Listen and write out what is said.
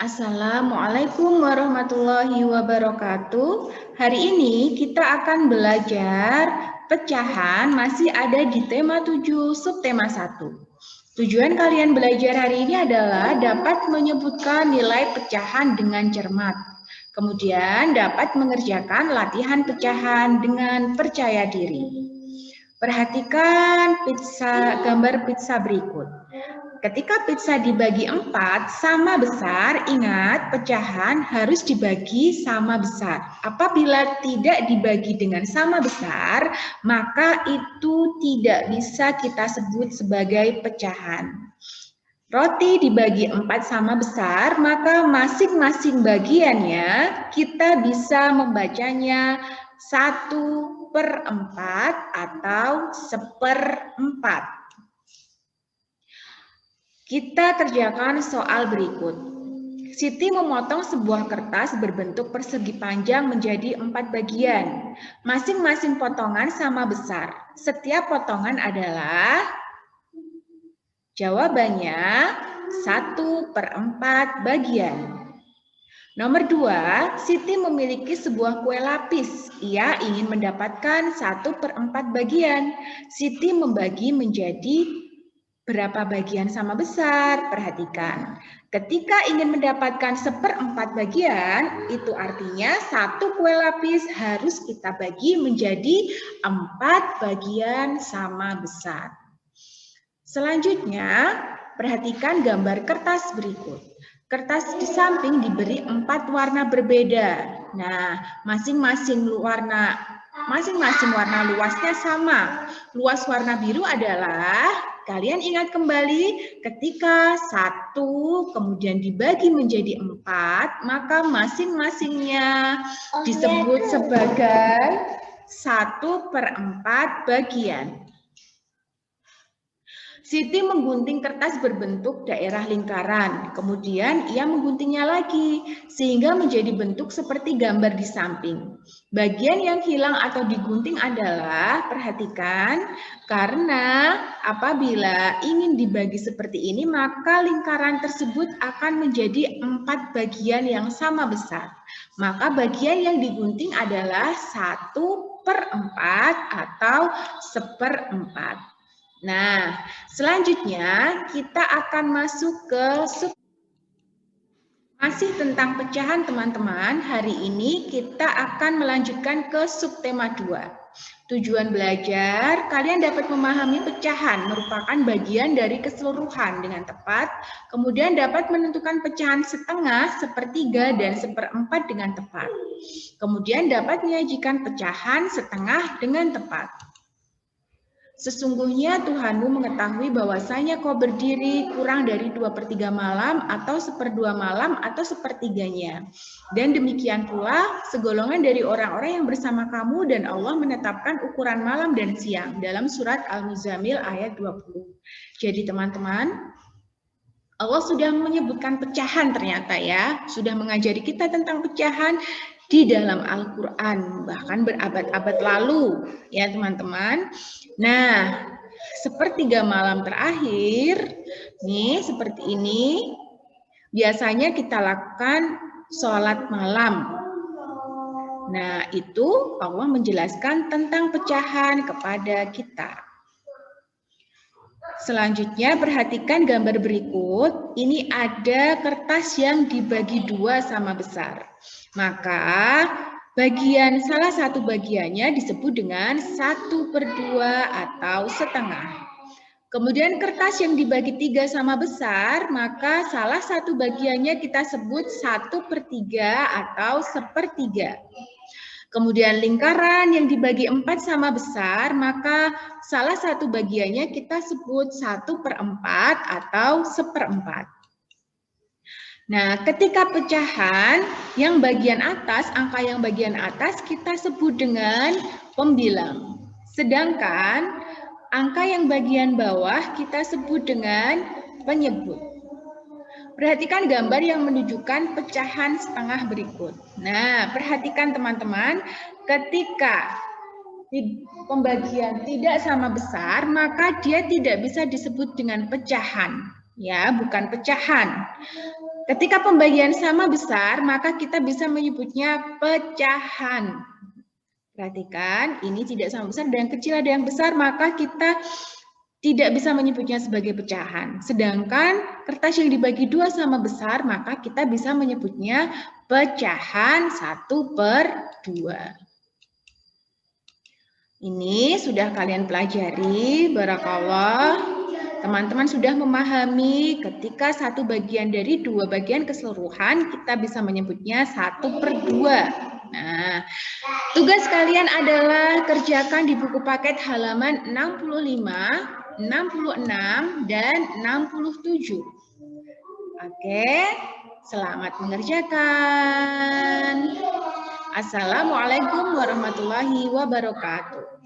Assalamualaikum warahmatullahi wabarakatuh. Hari ini kita akan belajar pecahan, masih ada di tema 7, subtema 1. Tujuan kalian belajar hari ini adalah dapat menyebutkan nilai pecahan dengan cermat. Kemudian dapat mengerjakan latihan pecahan dengan percaya diri. Perhatikan gambar pizza berikut. Ketika pizza dibagi 4 sama besar, ingat pecahan harus dibagi sama besar. Apabila tidak dibagi dengan sama besar, maka itu tidak bisa kita sebut sebagai pecahan. Roti dibagi 4 sama besar, maka masing-masing bagiannya kita bisa membacanya 1/4 atau 1/4. Kita kerjakan soal berikut. Siti memotong sebuah kertas berbentuk persegi panjang menjadi 4 bagian. Masing-masing potongan sama besar. Setiap potongan adalah, jawabannya 1/4 bagian. Nomor 2, Siti memiliki sebuah kue lapis. Ia ingin mendapatkan 1/4 bagian. Siti membagi menjadi berapa bagian sama besar? Perhatikan. Ketika ingin mendapatkan 1/4 bagian, itu artinya 1 kue lapis harus kita bagi menjadi 4 bagian sama besar. Selanjutnya, perhatikan gambar kertas berikut. Kertas di samping diberi 4 warna berbeda. Nah, masing-masing warna luasnya sama. Luas warna biru adalah, kalian ingat kembali, ketika 1 kemudian dibagi menjadi 4, maka masing-masingnya disebut sebagai 1/4 bagian. Siti menggunting kertas berbentuk daerah lingkaran, kemudian ia mengguntingnya lagi, sehingga menjadi bentuk seperti gambar di samping. Bagian yang hilang atau digunting adalah, perhatikan, karena apabila ingin dibagi seperti ini, maka lingkaran tersebut akan menjadi 4 bagian yang sama besar. Maka bagian yang digunting adalah 1/4 atau 1/4. Nah, selanjutnya kita akan masuk ke masih tentang pecahan teman-teman. Hari ini kita akan melanjutkan ke subtema 2. Tujuan belajar, kalian dapat memahami pecahan merupakan bagian dari keseluruhan dengan tepat, kemudian dapat menentukan pecahan setengah, sepertiga, dan 1/4 dengan tepat. Kemudian dapat menyajikan pecahan setengah dengan tepat. Sesungguhnya Tuhanmu mengetahui bahwasanya kau berdiri kurang dari 2/3 malam atau 1/2 malam atau 1/3-nya. Dan demikian pula segolongan dari orang-orang yang bersama kamu, dan Allah menetapkan ukuran malam dan siang dalam surat Al-Muzammil ayat 20. Jadi teman-teman, Allah sudah menyebutkan pecahan ternyata ya, sudah mengajari kita tentang pecahan di dalam Al-Quran, bahkan berabad-abad lalu, ya teman-teman. Nah, 1/3 malam terakhir, nih seperti ini, biasanya kita lakukan sholat malam. Nah, itu Allah menjelaskan tentang pecahan kepada kita. Selanjutnya, perhatikan gambar berikut. Ini ada kertas yang dibagi 2 sama besar. Maka salah satu bagiannya disebut dengan 1/2 atau setengah. Kemudian kertas yang dibagi 3 sama besar, maka salah satu bagiannya kita sebut 1/3 atau 1/3. Kemudian lingkaran yang dibagi 4 sama besar, maka salah satu bagiannya kita sebut 1/4 atau 1/4. Nah, ketika pecahan yang bagian atas, angka yang bagian atas kita sebut dengan pembilang. Sedangkan angka yang bagian bawah kita sebut dengan penyebut. Perhatikan gambar yang menunjukkan pecahan setengah berikut. Nah, perhatikan teman-teman, ketika pembagian tidak sama besar, maka dia tidak bisa disebut dengan pecahan. Ya, bukan pecahan. Ketika pembagian sama besar, maka kita bisa menyebutnya pecahan. Perhatikan, ini tidak sama besar, ada yang kecil, ada yang besar, maka kita tidak bisa menyebutnya sebagai pecahan. Sedangkan kertas yang dibagi dua sama besar, maka kita bisa menyebutnya pecahan 1/2. Ini sudah kalian pelajari, barakallah. Teman-teman sudah memahami ketika satu bagian dari dua bagian keseluruhan, kita bisa menyebutnya 1/2. Nah, tugas kalian adalah kerjakan di buku paket halaman 65, 66, dan 67. Oke, selamat mengerjakan. Assalamualaikum warahmatullahi wabarakatuh.